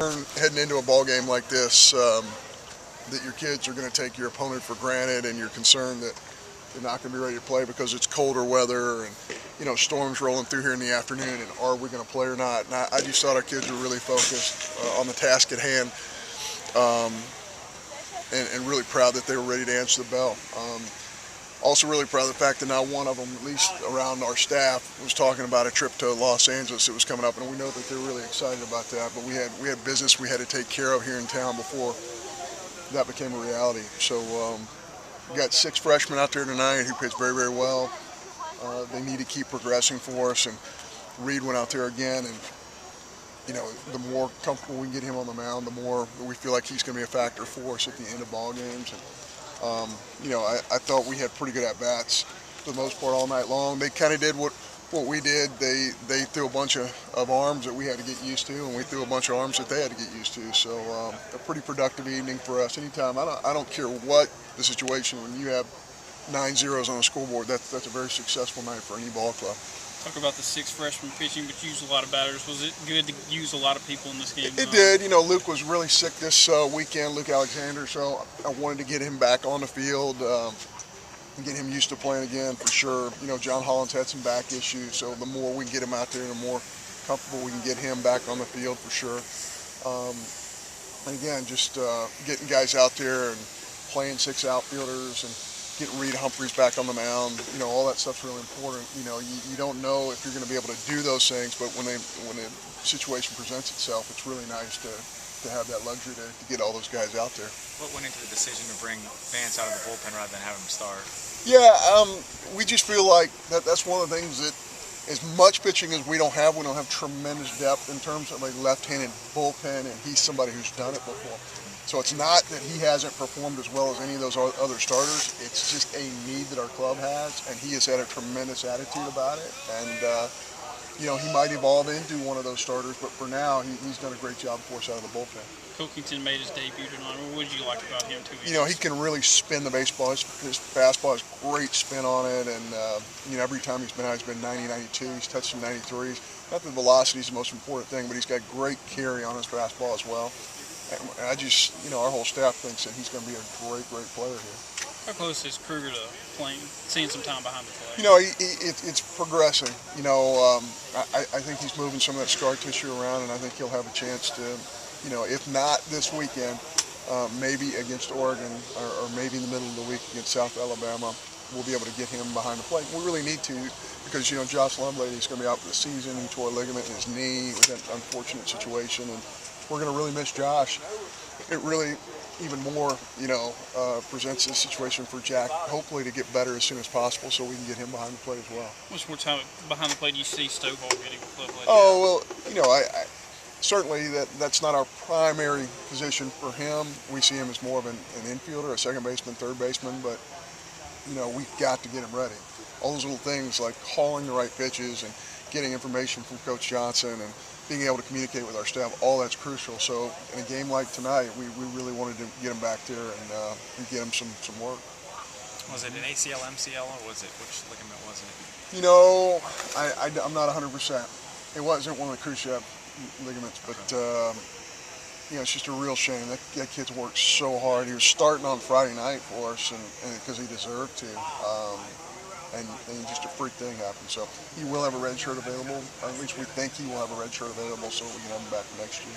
Heading into a ball game like this, that your kids are going to take your opponent for granted, and you're concerned that they're not going to be ready to play because it's colder weather and storms rolling through here in the afternoon, and are we going to play or not? And I just thought our kids were really focused on the task at hand, and really proud that they were ready to answer the bell. Also really proud of the fact that not one of them, at least around our staff, was talking about a trip to Los Angeles that was coming up, and we know that they're really excited about that. But we had business we had to take care of here in town before that became a reality. So we got 6 freshmen out there tonight who pitched very, very well. They need to keep progressing for us, and Reed went out there again, and the more comfortable we can get him on the mound, the more we feel like he's going to be a factor for us at the end of ball games. And, I thought we had pretty good at-bats for the most part all night long. They kind of did what we did. They threw a bunch of arms that we had to get used to, and we threw a bunch of arms that they had to get used to. So a pretty productive evening for us. Anytime, I don't care what the situation, when you have 9 zeros on the scoreboard, that's a very successful night for any ball club. Talk about the 6 freshmen pitching, but you used a lot of batters. Was it good to use a lot of people in this game? It did. Luke was really sick this weekend, Luke Alexander, so I wanted to get him back on the field and get him used to playing again for sure. John Holland's had some back issues, so the more we can get him out there, the more comfortable we can get him back on the field for sure. And again, just getting guys out there and playing 6 outfielders and getting Reed Humphreys back on the mound, all that stuff's really important. You don't know if you're going to be able to do those things, but when the situation presents itself, it's really nice to have that luxury to get all those guys out there. What went into the decision to bring Vance out of the bullpen rather than have him start? Yeah, we just feel like that's one of the things that, as much pitching as we don't have tremendous depth in terms of a left-handed bullpen, and he's somebody who's done it before. So it's not that he hasn't performed as well as any of those other starters. It's just a need that our club has, and he has had a tremendous attitude about it. And he might evolve into one of those starters, but for now, he's done a great job for us out of the bullpen. Cookington made his debut tonight. What did you like about him too? He can really spin the baseball. His fastball has great spin on it, and every time he's been out, he's been 90, 92. He's touched some 93s. Not that velocity is the most important thing, but he's got great carry on his fastball as well. And I just, our whole staff thinks that he's going to be a great, great player here. How close is Kruger to playing, seeing some time behind the plate? It's progressing. I think he's moving some of that scar tissue around, and I think he'll have a chance to, if not this weekend, maybe against Oregon, or maybe in the middle of the week against South Alabama, we'll be able to get him behind the plate. We really need to, because, Josh Lovelady is going to be out for the season. He tore a ligament in his knee with that unfortunate situation, and we're going to really miss Josh. It really, even more, presents a situation for Jack, hopefully to get better as soon as possible so we can get him behind the plate as well. How much more time behind the plate do you see Stovall getting with Lovelady? Oh, well, I certainly that's not our primary position for him. We see him as more of an infielder, a second baseman, third baseman, but, we've got to get him ready. All those little things like calling the right pitches and getting information from Coach Johnson and being able to communicate with our staff, all that's crucial. So in a game like tonight, we really wanted to get him back there and get him some work. Was it an ACL, MCL, or was it, which ligament was it? I'm not 100%. It wasn't one of the cruciate ligaments, but it's just a real shame. That kid's worked so hard. He was starting on Friday night for us, and because he deserved to. And just a freak thing happened. So he will have a red shirt available, or at least we think he will have a red shirt available, so we can have him back for next year.